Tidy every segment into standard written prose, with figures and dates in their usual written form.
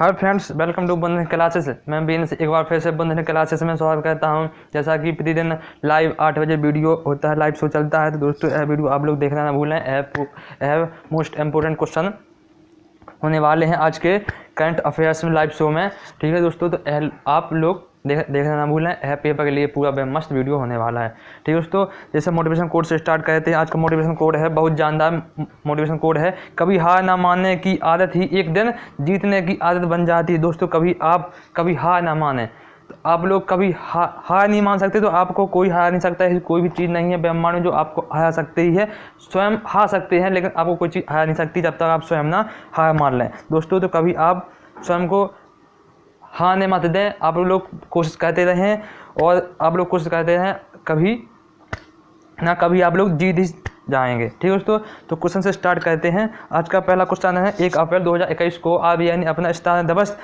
Hi friends, welcome to बंधन classes. मैं been से एक बार फिर से बंधन क्लासेस में स्वागत करता हूं। जैसा कि प्रतिदिन लाइव 8 बजे वीडियो होता है, लाइव शो चलता है, तो दोस्तों यह वीडियो आप लोग देखना ना भूलें। मोस्ट इम्पोर्टेंट क्वेश्चन होने वाले हैं आज के करंट अफेयर्स में लाइव शो में। ठीक है दोस्तों, तो आप लोग देखना ना भूलें। पेपर के लिए पूरा मस्त वीडियो होने वाला है। ठीक है दोस्तों, जैसे मोटिवेशन कोड से स्टार्ट करते हैं। आज का मोटिवेशन कोड है, बहुत जानदार मोटिवेशन कोड है। कभी हार ना मानने की आदत ही एक दिन जीतने की आदत बन जाती है। दोस्तों कभी हार ना माने, तो आप लोग कभी हार नहीं मान सकते, तो आपको कोई हरा नहीं सकता है। कोई भी चीज़ नहीं है ब्रह्मांड में जो आपको हरा सकती है। स्वयं हार सकते हैं, लेकिन आपको कोई चीज़ हरा नहीं सकती जब तक आप स्वयं ना हार मान लें। दोस्तों तो कभी आप स्वयं को हारने मत दें। आप लोग कोशिश करते रहें, और आप लोग कोशिश करते रहें, कभी ना कभी आप लोग जीत ही जाएंगे। ठीक है दोस्तों, तो क्वेश्चन से स्टार्ट करते हैं। आज का पहला क्वेश्चन है, 1 अप्रैल 2021 को आरबीआई ने अपना स्थापना दिवस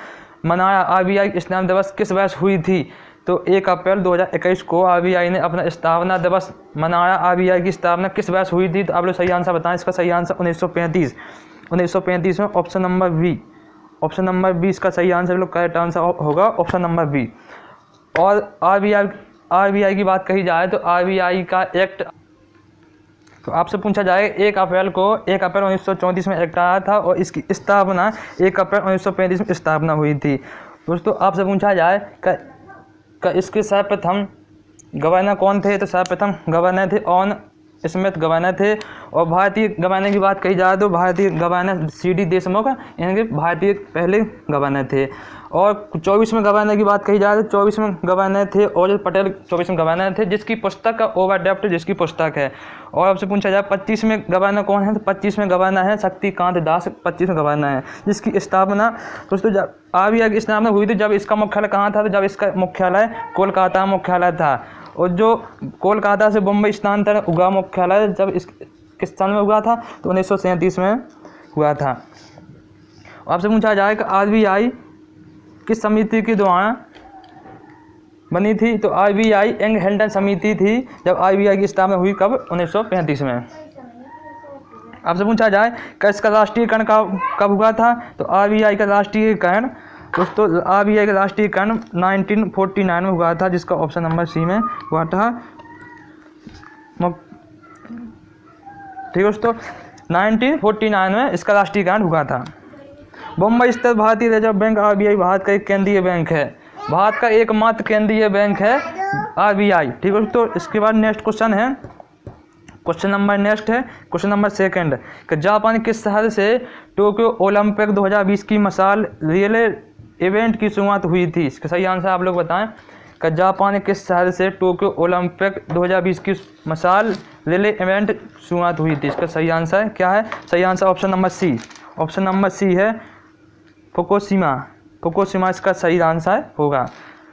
मनाया। आरबीआई स्थापना दिवस किस वर्ष हुई थी? तो 1 अप्रैल 2021 को आरबीआई ने अपना स्थापना दिवस मनाया। आरबीआई की स्थापना किस वर्ष हुई थी? तो आप लोग सही आंसर बताएं। इसका सही आंसर 1935 में option number B. Option number B इसका सही आंसर लोग करेक्ट आंसर होगा, ऑप्शन नंबर बी। और आरबीआई की बात कही जाए तो आरबीआई का एक्ट, तो आपसे पूछा जाए 1 अप्रैल 1934 में एक्ट आया था, और इसकी स्थापना 1 अप्रैल 1935 में स्थापना हुई थी। दोस्तों आपसे पूछा जाए कि इसके सर्वप्रथम गवर्नर कौन थे? तो सर्वप्रथम गवर्नर थे ऑन स्मिथ गवर्नर थे। और भारतीय गवर्नर की बात कही जाए तो भारतीय गवर्नर सीडी देशमुख इनके भारतीय पहले गवर्नर थे। और 24वें गवर्नर की बात कही जाए तो 24वें गवर्नर थे और पटेल 24वें गवर्नर थे, जिसकी पुस्तक का ओवरड्राफ्ट जिसकी पुस्तक है। और आपसे पूछा जाए 25वें गवर्नर कौन है? तो 25वें गवर्नर है शक्तिकांत दास, 25वें गवर्नर है, जिसकी स्थापना दोस्तों जब आरबीआई की स्थापना हुई थी, जब इसका मुख्यालय कहाँ था? तो जब इसका मुख्यालय कोलकाता मुख्यालय था। और जो कोलकाता से मुंबई स्थानांतरण हुआ मुख्यालय जब किस साल में हुआ था? तो 1937 में हुआ था। आपसे पूछा जाए कि आरबीआई किस समिति के द्वारा बनी थी? तो आरबीआई यंग हैंडन समिति थी जब आरबीआई की स्थापना हुई। कब? 1935 में। आपसे पूछा जाए कि इसका राष्ट्रीयकरण कब हुआ था? तो आरबीआई का राष्ट्रीयकरण दोस्तों आरबीआई का राष्ट्रीयकरण 1949 में हुआ था, जिसका ऑप्शन नंबर सी में हुआ था। ठीक है दोस्तों, 1949 में इसका राष्ट्रीयकरण हुआ था। बम्बई स्थित भारतीय रिजर्व बैंक आरबीआई भारत का एक केंद्रीय बैंक है। भारत का एकमात्र केंद्रीय बैंक है आरबीआई। ठीक है दोस्तों, इसके बाद नेक्स्ट क्वेश्चन है, क्वेश्चन नंबर 2 कि जापान किस शहर से टोक्यो ओलंपिक 2020 की मशाल रिले इवेंट की शुरुआत हुई थी? इसका सही आंसर आप लोग बताएं कि जापान किस शहर से टोक्यो ओलंपिक 2020 की मशाल रिले इवेंट शुरुआत हुई थी? इसका सही आंसर क्या है? सही answer option number C. Option number C है फुकुशिमा इसका सही आंसर होगा।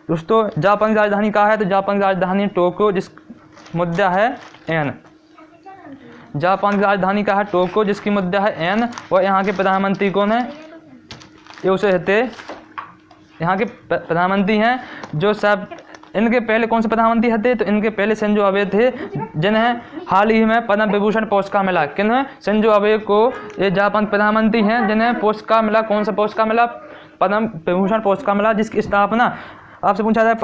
दोस्तों जापान की राजधानी कहाँ है? तो जापान की राजधानी टोक्यो, जिस मुद्दा है एन। जापान की राजधानी कहाँ है? टोक्यो, जिसकी मुद्दा है एन। और यहाँ के प्रधानमंत्री कौन है? यहाँ के प्रधानमंत्री हैं जो सब इनके पहले कौन से प्रधानमंत्री थे? तो इनके पहले शिंजो आबे थे, जिन्हें हाल ही में पद्म विभूषण पुरस्कार मिला। किन्हें? शिंजो आबे को। ये जापान प्रधानमंत्री हैं जिन्हें पुरस्कार मिला। कौन सा पुरस्कार मिला? पद्म विभूषण पुरस्कार मिला, जिसकी स्थापना आपसे पूछा जाए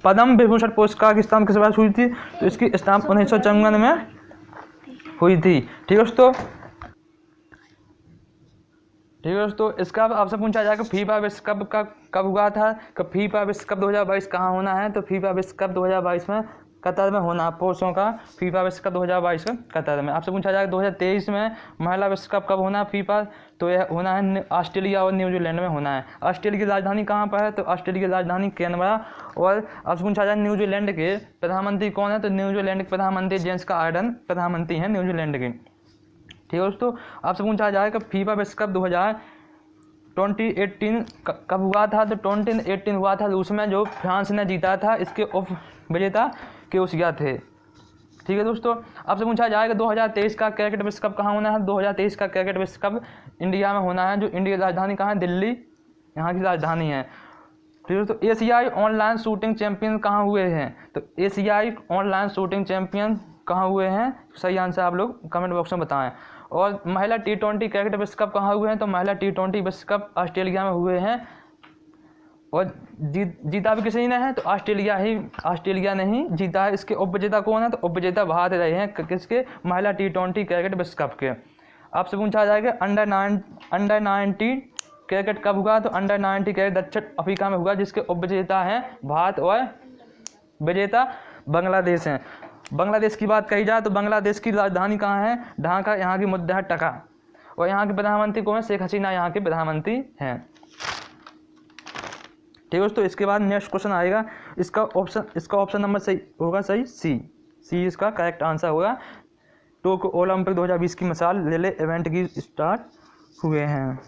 पद्म विभूषण पुरस्कार की स्थापना किस वर्ष हुई थी? तो इसकी स्थापना 1954 में हुई थी। ठीक है दोस्तों, इसका आपसे पूछा जाएगा फीफा विश्व कप कब हुआ था? कि फीफा विश्व कप 2022 कहाँ होना है? तो फीफा विश्व कप 2022 में कतर में होना। पुरुषों का फीफा विश्व कप 2022 में कतर में। आपसे पूछा जाएगा 2023 में महिला विश्व कप कब होना है फीफा? तो यह होना है ऑस्ट्रेलिया और न्यूजीलैंड में होना है। ऑस्ट्रेलिया की राजधानी कहाँ पर है? तो ऑस्ट्रेलिया की राजधानी कैनबरा। और आपसे पूछा जाए न्यूजीलैंड के प्रधानमंत्री कौन है? तो न्यूजीलैंड के प्रधानमंत्री जेसिका आर्डर्न प्रधानमंत्री हैं न्यूजीलैंड के। ठीक है दोस्तों, आपसे पूछा जाए कि फीफा विश्व कप 2018 कब हुआ था? तो 2018 हुआ था रूस में, जो फ्रांस ने जीता था। इसके उप विजेता क्रोएशिया थे। ठीक है दोस्तों, आपसे पूछा जाएगा 2023 का क्रिकेट विश्व कप कहाँ होना है? 2023 का क्रिकेट विश्व कप इंडिया में होना है। जो इंडिया की राजधानी कहाँ है? दिल्ली यहाँ की राजधानी है। ठीक है दोस्तों, एशियाई ऑनलाइन शूटिंग चैंपियन कहाँ हुए हैं? तो एशियाई ऑनलाइन शूटिंग चैंपियन कहाँ हुए हैं? सही आंसर आप लोग कमेंट बॉक्स में बताएं। और महिला T20 क्रिकेट विश्व कप कहाँ हुए हैं? तो महिला T20 विश्व कप ऑस्ट्रेलिया में हुए हैं। और जीता भी किसी ने है तो ऑस्ट्रेलिया ने ही जीता है। इसके उपविजेता कौन है? तो उपविजेता भारत रहे हैं किसके? महिला T20 क्रिकेट विश्व कप के। आपसे पूछा जाएगा अंडर 90 क्रिकेट कब हुआ? तो अंडर 90 क्रिकेट दक्षिण अफ्रीका में हुआ, जिसके उपविजेता हैं भारत और विजेता बांग्लादेश हैं। बांग्लादेश की बात कही जाए तो बांग्लादेश की राजधानी कहाँ है? ढाका। यहाँ की मुद्रा है टका। और यहाँ के प्रधानमंत्री कौन है? शेख हसीना यहाँ के प्रधानमंत्री हैं। ठीक है दोस्तों, इसके बाद नेक्स्ट क्वेश्चन आएगा। इसका ऑप्शन नंबर सही होगा, सही सी इसका करेक्ट आंसर होगा। टोक्यो ओलंपिक 2020 की मिसाल ले ले इवेंट की स्टार्ट हुए हैं।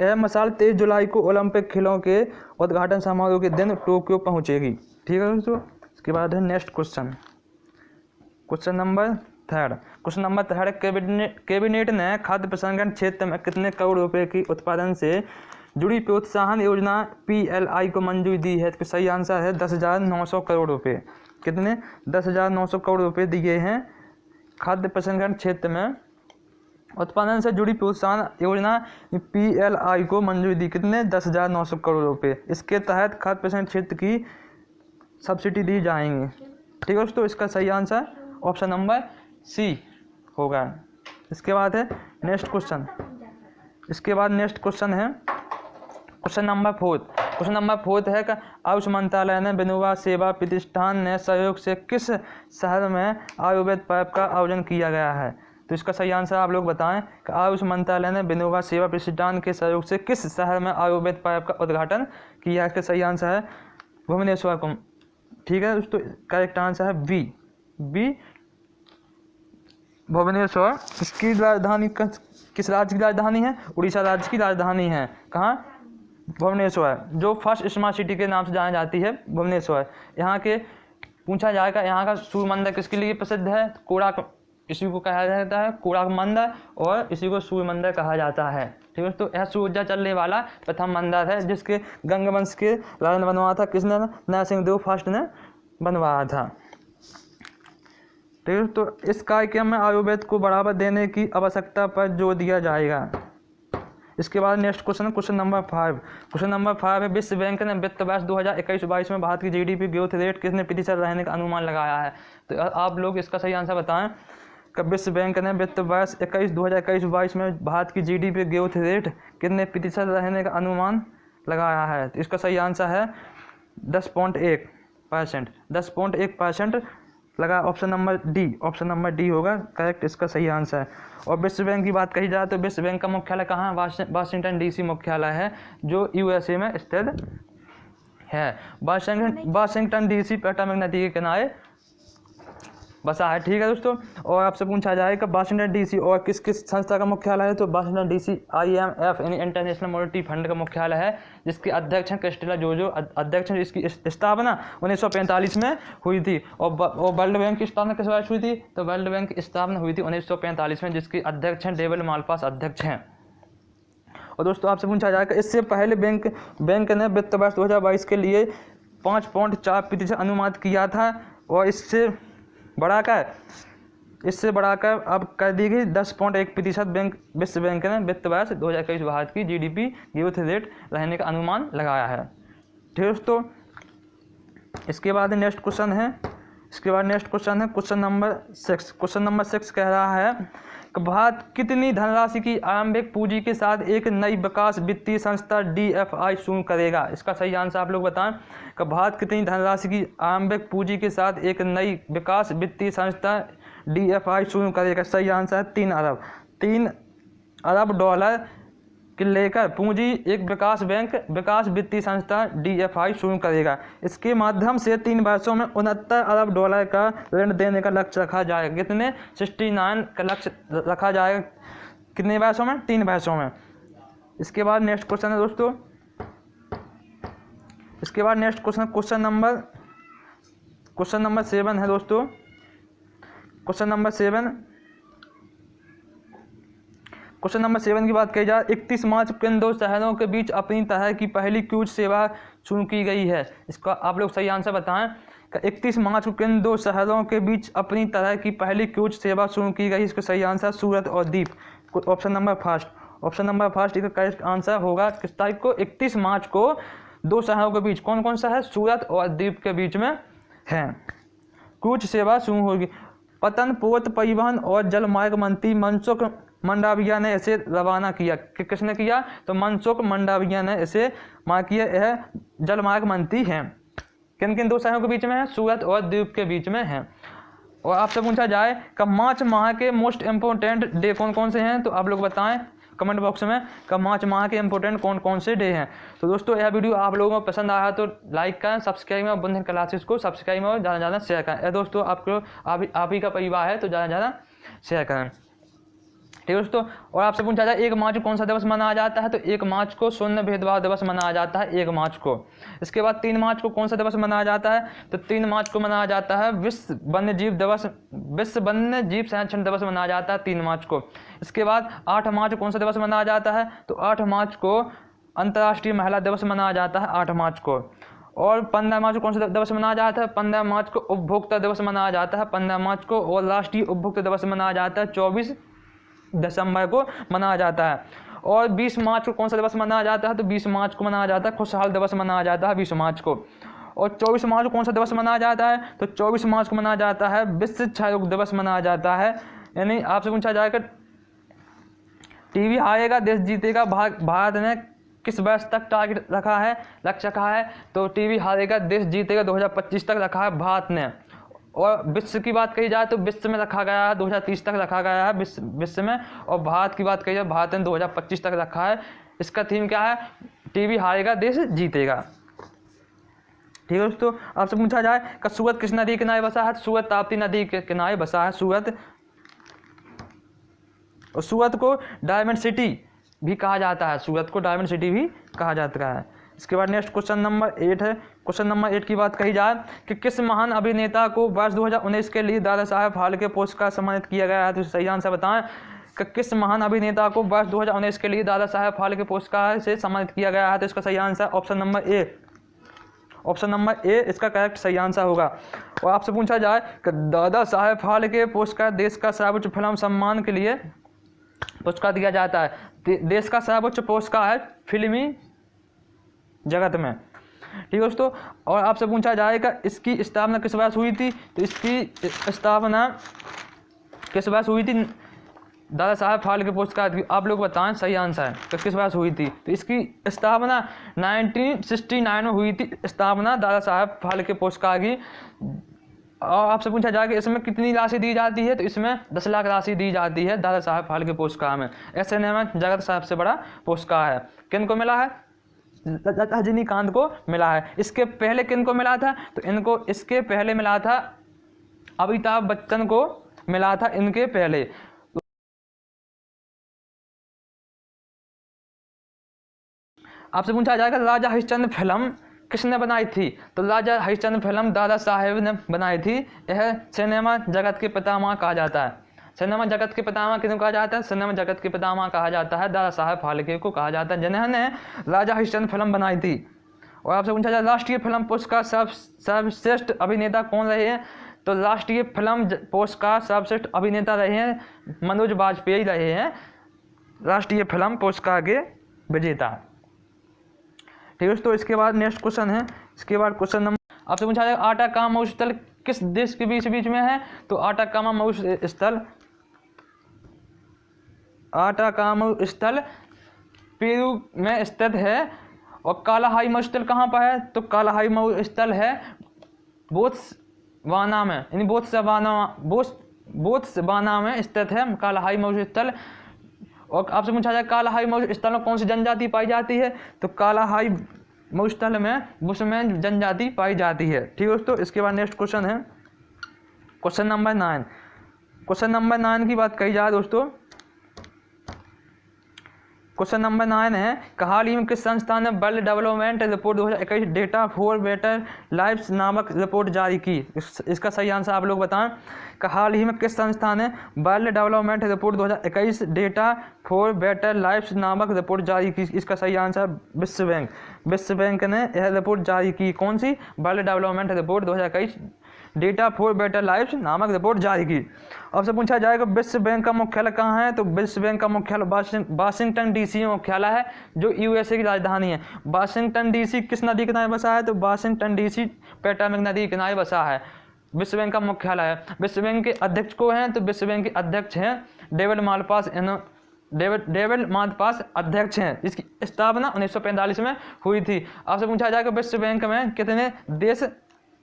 यह मिसाल 23 जुलाई को ओलंपिक खेलों के उद्घाटन समारोह के दिन टोक्यो पहुंचेगी। ठीक है दोस्तों, इसके बाद है next question number third. Cabinet ने खाद्य प्रसंस्करण क्षेत्र में कितने करोड़ रुपए की उत्पादन से जुड़ी प्रोत्साहन योजना PLI को मंजूरी दी है? तो सही आंसर है 10,900 करोड़ रुपए। कितने? 10,900 करोड़ रुपए दिए हैं खाद्य प्रसंस्करण क्षेत्र में उत्पादन से जुड़ी प्रोत्साहन योजना PLI को मंजूरी दी। कितने? 10,900 करोड़ रुपए। इसके तहत खाद्य प्रसंस्करण क्षेत्र की सब्सिडी दी जाएंगी। ठीक है दोस्तों, इसका सही आंसर ऑप्शन नंबर सी होगा। इसके बाद है नेक्स्ट क्वेश्चन। है क्वेश्चन नंबर फोर्थ है कि आयुष मंत्रालय ने विनोबा सेवा प्रतिष्ठान ने सहयोग से किस शहर में आयुर्वेद पैप का आयोजन किया गया है? तो इसका सही आंसर आप लोग बताएं कि आयुष मंत्रालय ने विनोबा सेवा प्रतिष्ठान के सहयोग से किस शहर में आयुर्वेद पैप का उद्घाटन किया है? इसका सही आंसर है भुवनेश्वर को। ठीक है दोस्तों, करेक्ट आंसर है बी भुवनेश्वर। इसकी राजधानी किस राज्य की राजधानी है? उड़ीसा राज्य की राजधानी है। कहाँ? भुवनेश्वर, जो फर्स्ट स्मार्ट सिटी के नाम से जानी जाती है, भुवनेश्वर। यहाँ के पूछा जाएगा यहाँ का सूर्य मंदिर किसके लिए प्रसिद्ध है? कोणार्क, इसी को कहा जाता है कोणार्क मंदिर, और इसी को सूर्य मंदिर कहा जाता है। ठीक है दोस्तों, यह सूर्य चलने वाला प्रथम मंदिर है, जिसके गंगवंश के राजा ने बनवाया था। किसने? नरसिंहदेव फर्स्ट ने बनवाया था। ठीक है, तो इस कार्यक्रम में आयुर्वेद को बढ़ावा देने की आवश्यकता पर जोर दिया जाएगा। इसके बाद नेक्स्ट क्वेश्चन नंबर 5 है विश्व बैंक ने वित्त वर्ष 2021-22 में भारत की GDP ग्रोथ रेट कितने प्रतिशत रहने का अनुमान लगाया है? तो आप लोग इसका सही आंसर बताएं कि विश्व बैंक ने वित्त वर्ष 2021-22 में भारत की GDP ग्रोथ रेट कितने प्रतिशत रहने का अनुमान लगाया है? तो इसका सही आंसर है 10.1% लगा। ऑप्शन नंबर डी होगा करेक्ट, इसका सही आंसर है। और विश्व बैंक की बात कही जाए तो विश्व बैंक का मुख्यालय कहाँ है? वाशिंगटन DC मुख्यालय है, जो USA में स्थित है। वाशिंगटन DC पैटामिक नदी के किनारे बसा है। ठीक है दोस्तों, और आपसे पूछा जाए कि वाशिंगटन DC और किस संस्था का मुख्यालय है? तो वाशिंगटन DC IMF यानी इंटरनेशनल मॉनेटरी फंड का मुख्यालय है, जिसके अध्यक्ष हैं क्रिस्टेला जोजो। अध्यक्ष हैं, इसकी स्थापना 1945 में हुई थी। और वर्ल्ड बैंक की स्थापना किस वर्ष हुई थी? तो वर्ल्ड बैंक की स्थापना हुई थी 1945 में, जिसके अध्यक्ष हैं डेविड मालपास अध्यक्ष हैं। और दोस्तों आपसे पूछा जाएगा इससे पहले बैंक ने वित्त वर्ष 2022 के लिए 5.4% अनुमानित किया था, और इससे बढ़ाकर अब कर दी गई 10.1%। विश्व बैंक ने वित्त वर्ष 2021 भारत की GDP ग्रोथ रेट रहने का अनुमान लगाया है। ठीक है दोस्तों, इसके बाद नेक्स्ट क्वेश्चन है क्वेश्चन नंबर 6 कह रहा है कि भारत कितनी धनराशि की आरंभिक पूंजी के साथ एक नई विकास वित्तीय संस्था DFI शुरू करेगा? इसका सही आंसर आप लोग बताएं कि भारत कितनी धनराशि की आरंभिक पूंजी के साथ एक नई विकास वित्तीय संस्था DFI शुरू करेगा? सही आंसर है 3 अरब डॉलर के लेकर पूंजी एक विकास वित्तीय संस्था DFI शुरू करेगा। इसके माध्यम से 3 वर्षों में 69 अरब डॉलर का ऋण देने का लक्ष्य रखा जाएगा। कितने? 69 का लक्ष्य रखा जाएगा। कितने वर्षों में? 3 वर्षों में। इसके बाद नेक्स्ट क्वेश्चन है दोस्तों, क्वेश्चन नंबर 7 है दोस्तों। क्वेश्चन नंबर 7 की बात की जाए 31 मार्च को किन 2 शहरों के बीच अपनी तरह की पहली क्रूज सेवा शुरू की गई है? इसका आप लोग सही आंसर बताएं कि 31 मार्च को किन 2 शहरों के बीच अपनी तरह की पहली क्रूज सेवा शुरू की गई? इसका सही आंसर सूरत और दीप। ऑप्शन नंबर फर्स्ट इसका करेक्ट आंसर होगा किस तारीख को? 31 मार्च को दो शहरों के बीच, कौन कौन सा है, सूरत और द्वीप के बीच में है। क्रूज सेवा शुरू होगी। पतन पोत परिवहन और जलमार्ग मंत्री मनसुख मंडाविया ने इसे रवाना किया। किसने किया, तो मनसुख मंडाविया ने इसे किया। यह जलमार्ग मंत्री हैं। किन किन दो शहरों के बीच में है, सूरत और द्वीप के बीच में है। और आपसे पूछा जाए कि मार्च माह के मोस्ट इम्पोर्टेंट डे कौन कौन से हैं, तो आप लोग बताएं कमेंट बॉक्स में कि मार्च माह के इम्पोर्टेंट कौन कौन से डे हैं। तो दोस्तों यह वीडियो आप लोगों को पसंद आया तो लाइक करें, सब्सक्राइब में बंधन क्लासेस को सब्सक्राइब और ज़्यादा ज़्यादा शेयर करें। दोस्तों आपको आप ही का परिवार है तो ज़्यादा ज़्यादा शेयर करें, ठीक है दोस्तों। और आपसे पूछा जाए 1 मार्च को कौन सा दिवस मनाया जाता है, तो 1 मार्च को शून्य भेदभाव दिवस मनाया जाता है 1 मार्च को। इसके बाद 3 मार्च को कौन सा दिवस मनाया जाता है, तो 3 मार्च को मनाया जाता है विश्व वन्य जीव दिवस, विश्व वन्य जीव संरक्षण दिवस मनाया जाता है 3 मार्च को। इसके बाद 8 मार्च को कौन सा दिवस मनाया जाता है, तो 8 मार्च को अंतर्राष्ट्रीय महिला दिवस मनाया जाता है 8 मार्च को। और 15 मार्च को कौन सा दिवस मनाया जाता है, 15 मार्च को उपभोक्ता दिवस मनाया जाता है 15 मार्च को। और राष्ट्रीय उपभोक्ता दिवस मनाया जाता है 24 दिसंबर को मनाया जाता है। और 20 मार्च को कौन सा दिवस मनाया जाता है, तो 20 मार्च को मनाया जाता है खुशहाल दिवस मनाया जाता है 20 मार्च को। और 24 मार्च को कौन सा दिवस मनाया जाता है, तो 24 मार्च को मनाया जाता है विश्व क्षयरोग दिवस मनाया जाता है। यानी आपसे पूछा जाएगा टीबी हारेगा देश जीतेगा, भारत ने किस वर्ष तक टारगेट रखा है, लक्ष्य रखा है, तो टीबी हारेगा देश जीतेगा 2025 तक रखा है भारत ने। और विश्व की बात कही जाए तो विश्व में रखा गया है 2030 तक रखा गया है विश्व में। और भारत की बात कही जाए भारत ने 2025 तक रखा है। इसका थीम क्या है, टीबी हारेगा देश जीतेगा, ठीक है दोस्तों। आपसे पूछा जाए कि सूरत किस नदी के किनारे बसा है, सूरत ताप्ती नदी के किनारे बसा है सूरत। और सूरत को डायमंड सिटी भी कहा जाता है, सूरत को डायमंड सिटी भी कहा जाता है। इसके बाद नेक्स्ट क्वेश्चन नंबर 8 है। क्वेश्चन नंबर 8 की बात कही जाए कि किस महान अभिनेता को वर्ष 2019 के लिए दादा साहेब फाल्के पुरस्कार सम्मानित किया गया है, तो सही आंसर बताएं कि किस महान अभिनेता को वर्ष 2019 के लिए दादा साहेब फाल्के पुरस्कार से सम्मानित किया गया है, तो इसका सही answer option number A, option number A इसका करेक्ट सही आंसर होगा। और आपसे पूछा जाए कि दादा साहेब फाल्के पुरस्कार देश का सर्वोच्च फिल्म सम्मान के लिए पुरस्कार दिया जाता है। देश का सर्वोच्च पुरस्कार है फिल्मी जगत में, ठीक है दोस्तों। और आपसे पूछा जाएगा इसकी स्थापना किस वर्ष हुई थी, तो इसकी स्थापना किस वर्ष हुई थी, दादा साहेब फाल्के पुरस्कार की आप लोग बताएं सही आंसर है तो किस वर्ष हुई थी, तो इसकी स्थापना 1969 में हुई थी स्थापना दादा साहेब फाल्के पुरस्कार की। और आपसे पूछा जाएगा इसमें कितनी राशि दी जाती है, तो इसमें 10 लाख राशि दी जाती है दादा साहेब फाल्के पुरस्कार में। ऐसे में जगत साहब से बड़ा पुरस्कार है। किन को मिला है, रजनीकांत को मिला है। इसके पहले किन को मिला था, तो इनको इसके पहले मिला था अमिताभ बच्चन को मिला था इनके पहले। आपसे पूछा जाएगा राजा हरिश्चंद्र फिल्म किसने बनाई थी, तो राजा हरिश्चंद्र फिल्म दादा साहेब ने बनाई थी। यह सिनेमा जगत के पितामह कहा जाता है। सिनेमा जगत के पितामह किसको कहा जाता है, सिनेमा जगत के पितामह कहा जाता है दादा साहेब फाल्के को कहा जाता है, जिन्होंने राजा हरिश्चंद्र फिल्म बनाई थी। और आपसे पूछा जाए राष्ट्रीय फिल्म पुरस्कार सर्वश्रेष्ठ अभिनेता कौन रहे हैं, तो राष्ट्रीय फिल्म पुरस्कार सर्वश्रेष्ठ अभिनेता रहे हैं मनोज वाजपेयी रहे हैं राष्ट्रीय फिल्म पुरस्कार के विजेता, ठीक है दोस्तों। इसके बाद नेक्स्ट क्वेश्चन है। इसके बाद क्वेश्चन नंबर आपसे पूछा जाएगा आटाकामा मरुस्थल स्थल किस देश के बीच में है, तो आटाकामा मरुस्थल स्थल पेरू में स्थित है। और कालाहाई मरुस्थल कहाँ पर है, तो कालाहाई मरुस्थल है बोत्सवाना में, यानी बोत्सवाना में स्थित है कालाहाई मरुस्थल। और आपसे पूछा जाए कालाहाई मरुस्थल में कौन सी जनजाति पाई जाती है, तो कालाहाई मरुस्थल में बुशमैन जनजाति पाई जाती है, ठीक है दोस्तों। इसके बाद नेक्स्ट क्वेश्चन है क्वेश्चन नंबर 9। क्वेश्चन नंबर 9 की बात कही जाए दोस्तों, क्वेश्चन नंबर 9 है कि हाल ही में किस संस्थान ने world development report 2021 data for better lifes नामक रिपोर्ट जारी की, इसका सही आंसर आप लोग बताएं कि हाल ही में किस संस्थान ने world development report 2021 data for better lifes नामक रिपोर्ट जारी की, इसका सही आंसर विश्व बैंक। विश्व बैंक ने यह रिपोर्ट जारी की, कौन सी, world development report 2021 data for better life नामक रिपोर्ट जारी की। आपसे पूछा जाएगा विश्व बैंक का मुख्यालय कहाँ है, तो विश्व बैंक का मुख्यालय वाशिंगटन डीसी में मुख्यालय है, जो यूएसए की राजधानी है। वाशिंगटन डीसी किस नदी किनारे बसा है, तो वाशिंगटन डीसी पोटोमैक नदी के किनारे बसा है। विश्व बैंक का मुख्यालय है। विश्व बैंक के अध्यक्ष को हैं, तो विश्व बैंक के अध्यक्ष हैं डेविड मालपास अध्यक्ष हैं। इसकी स्थापना 1945 में हुई थी। आपसे पूछा जाएगा विश्व बैंक में कितने देश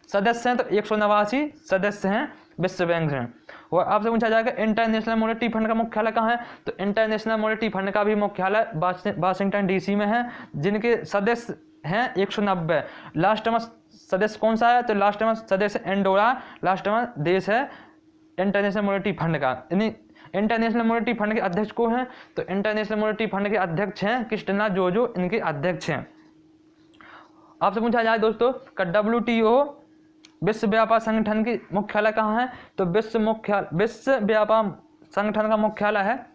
सदस्य हैं, तो 189 सदस्य हैं विश्व बैंक में। और आपसे पूछा जाएगा इंटरनेशनल मॉनेटरी फंड का मुख्यालय कहाँ है, तो इंटरनेशनल मॉनेटरी फंड का भी मुख्यालय वाशिंगटन डीसी में है, जिनके सदस्य हैं 190। लास्ट में सदस्य कौन सा है, तो लास्ट में सदस्य एंडोरा लास्ट में देश है इंटरनेशनल मॉनेटरी फंड का। इंटरनेशनल मॉनेटरी फंड के अध्यक्ष को हैं, तो इंटरनेशनल मॉनेटरी फंड के अध्यक्ष हैं क्रिस्टिना जोजो, इनके अध्यक्ष हैं। आपसे पूछा जाए दोस्तों का WTO विश्व व्यापार संगठन की मुख्यालय कहाँ है, तो विश्व व्यापार संगठन का मुख्यालय है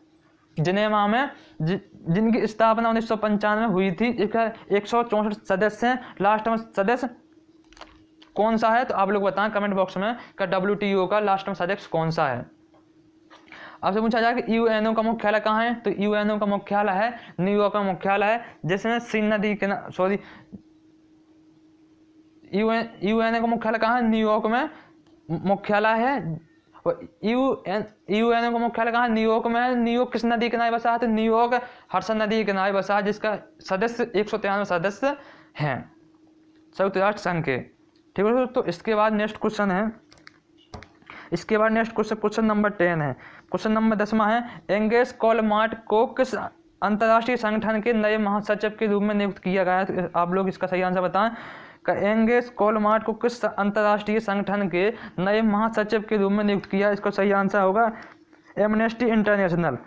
जिनेवा में, जिनकी स्थापना 1995 में हुई थी। इसका 164 सदस्य हैं। लास्ट में सदस्य कौन सा है, तो आप लोग बताएं कमेंट बॉक्स में का WTO का लास्ट में सदस्य कौन सा है। आपसे पूछा जाए कि UNO का मुख्यालय कहाँ है, तो UNO का मुख्यालय है न्यूयॉर्क का मुख्यालय है, जिसमें सीन नदी के UNO का मुख्यालय कहाँ है, न्यूयॉर्क में मुख्यालय है। UNO का मुख्यालय कहाँ है, न्यूयॉर्क में है। न्यूयॉर्क किस नदी के किनारे बसा है, तो न्यूयॉर्क हडसन नदी के किनारे बसा है, जिसका सदस्य 193 सदस्य हैं संयुक्त राष्ट्र संघ के। ठीक है तो इसके बाद नेक्स्ट क्वेश्चन है, क्वेश्चन नंबर 10 है। क्वेश्चन नंबर 10वां है, एंगेस कोलमार्ट को किस अंतर्राष्ट्रीय संगठन के नए महासचिव के रूप में नियुक्त किया गया है, तो आप लोग इसका सही आंसर बताएं। एंगेस कोलमार्ट को किस अंतर्राष्ट्रीय संगठन के नए महासचिव के रूप में नियुक्त किया, इसका सही आंसर होगा एमनेस्टी इंटरनेशनल।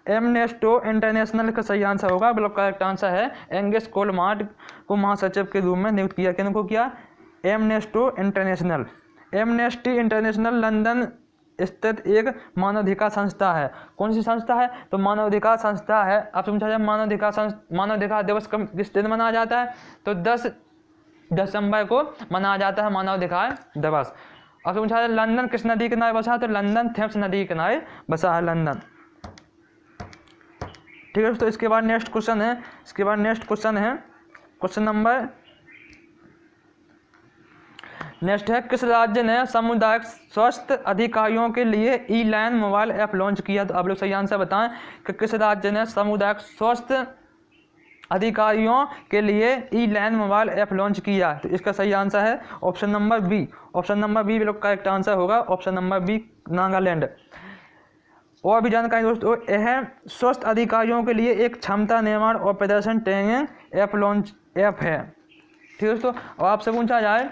एमनेस्टो इंटरनेशनल का सही आंसर होगा, बिल्कुल करेक्ट आंसर है। एंगेस कोलमार्ट को महासचिव के रूप में नियुक्त किया, किनको किया, एमनेस्टो इंटरनेशनल। एमनेस्टी इंटरनेशनल लंदन स्थित एक मानवाधिकार संस्था है। कौन सी संस्था है, तो मानवाधिकार संस्था है। आपसे पूछा जाए मानवाधिकार दिवस किस दिन मनाया जाता है, तो 10 दिसंबर को मनाया जाता है मानवाधिकार दिवस। आपसे पूछा जाए लंदन किस नदी के किनारे बसा है, तो लंदन थेम्स नदी के किनारे बसा है लंदन। ठीक है तो इसके बाद नेक्स्ट क्वेश्चन है, क्वेश्चन नंबर नेक्स्ट है, किस राज्य ने सामुदायिक स्वास्थ्य अधिकारियों के लिए ई-लाइन मोबाइल ऐप लॉन्च किया, तो आप लोग सही आंसर बताएं कि किस राज्य ने सामुदायिक स्वास्थ्य अधिकारियों के लिए ई-लाइन मोबाइल ऐप लॉन्च किया, तो इसका सही आंसर है option number B. Option number B बिल्कुल करेक्ट आंसर होगा, ऑप्शन नंबर बी नागालैंड। और भी जानकारी दोस्तों, यह स्वास्थ्य अधिकारियों के लिए एक क्षमता निर्माण और प्रदर्शन ट्रेनिंग ऐप है। ठीक है दोस्तों, और आपसे पूछा जाए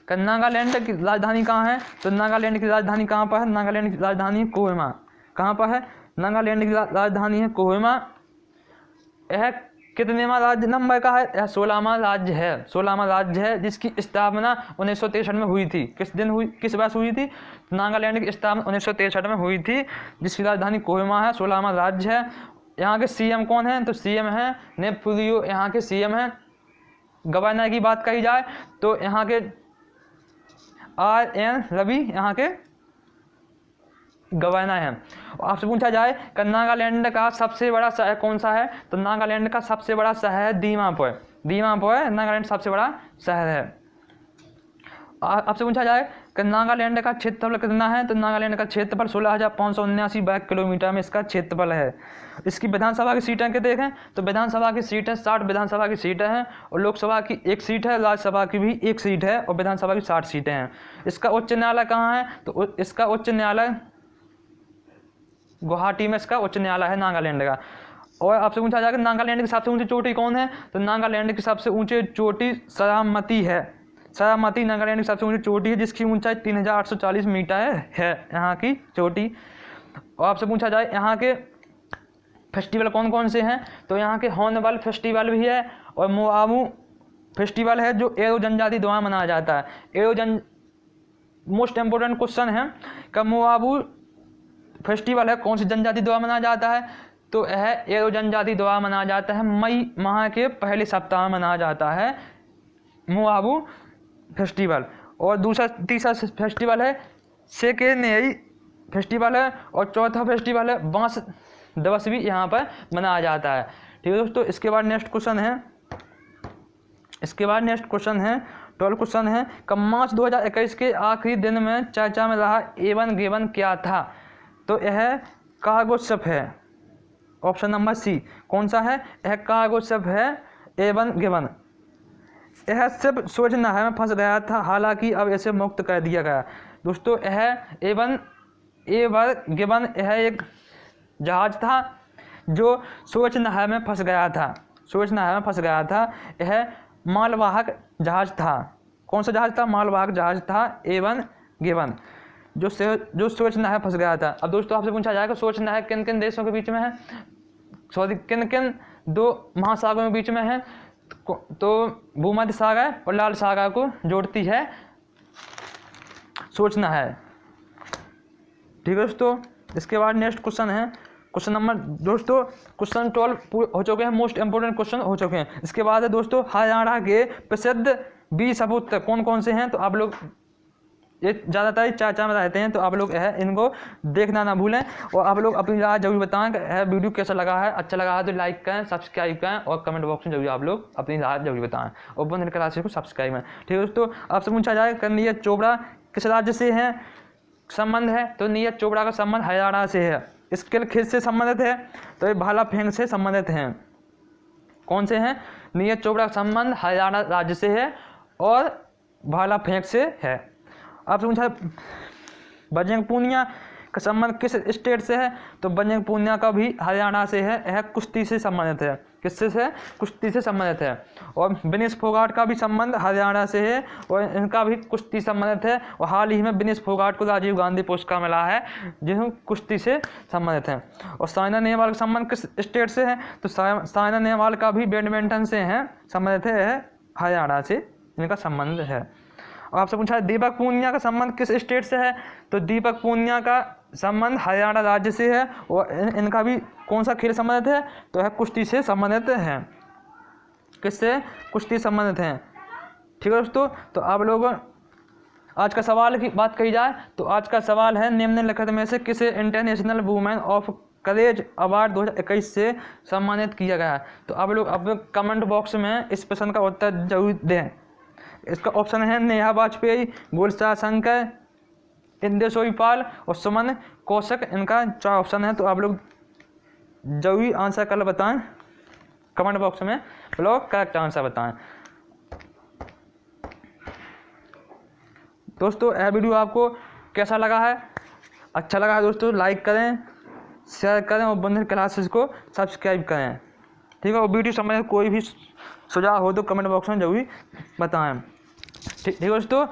नागालैंड की राजधानी कहाँ है, तो नागालैंड की राजधानी कहाँ पर है, नागालैंड की राजधानी कोहिमा। कहाँ पर है, नागालैंड की राजधानी है कोहिमा। यह कितनेवां राज्य नंबर का है, यह 16वां राज्य है, 16वां राज्य है, जिसकी स्थापना 1963 में हुई थी। किस दिन हुई, किस वर्ष हुई थी, नागालैंड की स्थापना 1963 में हुई थी, जिसकी राजधानी कोहिमा है, 16वां राज्य है। यहाँ के CM कौन है, तो CM है नेपथलियो, यहाँ के CM है। गवर्नर की बात कही जाए तो यहाँ के RN रवि यहाँ के गवर्नर हैं। आपसे पूछा जाए कि नागालैंड का सबसे बड़ा शहर कौन सा है, तो नागालैंड का सबसे बड़ा शहर है दीमापुर। नागालैंड सबसे बड़ा शहर है। आपसे पूछा जाए कि नागालैंड का क्षेत्रफल कितना है, तो नागालैंड का क्षेत्रफल 16,579 वर्ग किलोमीटर में इसका क्षेत्रफल है। इसकी विधानसभा की सीटें के देखें तो विधानसभा की सीटें 60 विधानसभा की सीटें हैं, और लोकसभा की 1 सीट है, राज्यसभा की भी 1 सीट है, और विधानसभा की 60 सीटें हैं। इसका उच्च न्यायालय कहाँ है, तो इसका उच्च न्यायालय गुवाहाटी में इसका उच्च न्यायालय है नागालैंड का। और आपसे पूछा जाएगा नागालैंड की सबसे ऊंची चोटी कौन है, तो नागालैंड की सबसे ऊंची चोटी सरामती है। सरामती नागालैंड की सबसे ऊंची चोटी है, जिसकी ऊंचाई 3840 मीटर है यहाँ की चोटी। और आपसे पूछा जाए यहाँ के फेस्टिवल कौन कौन से हैं, तो यहाँ के हॉर्नबिल फेस्टिवल भी है, और मोआबू फेस्टिवल है, जो एरो जनजाति द्वारा मनाया जाता है। मोस्ट इम्पोर्टेंट क्वेश्चन है कि मोआबू फेस्टिवल है कौन सी जनजाति द्वारा मनाया जाता है, तो यह एरो जनजाति द्वारा मनाया जाता है। मई माह के पहले सप्ताह में मनाया जाता है मोआबू फेस्टिवल। और तीसरा फेस्टिवल है सेकेनेई फेस्टिवल है, और चौथा फेस्टिवल है बांस दिवस भी यहाँ पर मनाया जाता है। ठीक है दोस्तों, इसके बाद नेक्स्ट क्वेश्चन है 12 क्वेश्चन है, कब मार्च 2021 के आखिरी दिन में चर्चा में रहा एवन गिवन क्या था? तो यह कार्गो शिप है, ऑप्शन नंबर सी। कौन सा है? यह कार्गो शिप है एवन गिवन। यह शिप सूएज नहर में फंस गया था, हालांकि अब इसे मुक्त कर दिया गया। दोस्तों यह एवन गिवन यह एक जहाज था जो सूएज नहर में फंस गया था। यह मालवाहक जहाज था। कौन सा जहाज था? मालवाहक जहाज था एवन गिवन, जो सूएज नहर फंस गया था। अब दोस्तों आपसे पूछा जाएगा सूएज नहर किन किन देशों के बीच में है, किन किन 2 महासागरों के बीच में है? तो भूमध्य सागर और लाल सागर को जोड़ती है सूएज नहर। ठीक है दोस्तों, इसके बाद नेक्स्ट क्वेश्चन है क्वेश्चन नंबर दोस्तों क्वेश्चन 12 हो चुके हैं, मोस्ट इंपोर्टेंट क्वेश्चन हो चुके हैं। इसके बाद है दोस्तों हरियाणा के प्रसिद्ध बीज सपूत कौन कौन से हैं? तो आप लोग ये ज़्यादातर चर्चा में रहते हैं, तो आप लोग इनको देखना ना भूलें, और आप लोग अपनी राय जरूर बताएं कि यह वीडियो कैसा लगा है। अच्छा लगा है तो लाइक करें, सब्सक्राइब करें, और कमेंट बॉक्स में जरूर आप लोग अपनी राय जरूर बताएं, और बंद क्लासेस को सब्सक्राइब करें। ठीक है दोस्तों, आपसे पूछा जाए कि नीरज चोपड़ा किस राज्य से है संबंध है? तो नीरज चोपड़ा का संबंध हरियाणा से है। स्किल किस से संबंधित है? तो ये भाला फेंक से संबंधित हैं। कौन से हैं? नीरज चोपड़ा का संबंध हरियाणा राज्य से है और भाला फेंक से है। आपसे पूछा बजरंग पूनिया का संबंध किस स्टेट से है? तो बजरंग पूनिया का भी हरियाणा से है, यह कुश्ती से संबंधित है। किससे से? कुश्ती से संबंधित है। और विनेश फोगाट का भी संबंध हरियाणा से है, और इनका भी कुश्ती संबंधित है, और हाल ही में विनेश फोगाट को राजीव गांधी पुरस्कार मिला है, जिन्होंने कुश्ती से संबंधित है। और साइना नेहवाल का संबंध किस स्टेट से है? तो साइना नेहवाल का भी बैडमिंटन से है संबंधित है, यह हरियाणा से इनका संबंध है। और आपसे पूछा दीपक पूनिया का संबंध किस स्टेट से है? तो दीपक पूनिया का संबंध हरियाणा राज्य से है, और इनका भी कौन सा खेल संबंधित है? तो है कुश्ती से संबंधित है। किससे? कुश्ती संबंधित है। ठीक है दोस्तों, तो आप लोग आज का सवाल की बात कही जाए तो आज का सवाल है निम्नलिखित में से किसे international women of courage award 2021 से सम्मानित किया गया है? तो आप लोग अपने कमेंट बॉक्स में इस प्रश्न का उत्तर जरूर दें। इसका ऑप्शन है नेहा वाजपेयी, गुलजार शंकर, इंद्र सोईपाल और सुमन कौशिक। इनका 4 ऑप्शन है, तो आप लोग जरूर आंसर कल बताएं कमेंट बॉक्स में, लोग करेक्ट आंसर बताएं। दोस्तों यह वीडियो आपको कैसा लगा है? अच्छा लगा है दोस्तों लाइक करें, शेयर करें, और बंधन क्लासेस को सब्सक्राइब करें। ठीक है, और वीडियो संबंधित कोई भी सुझाव हो तो कमेंट बॉक्स में जरूर बताएं। ठीक है दोस्तों,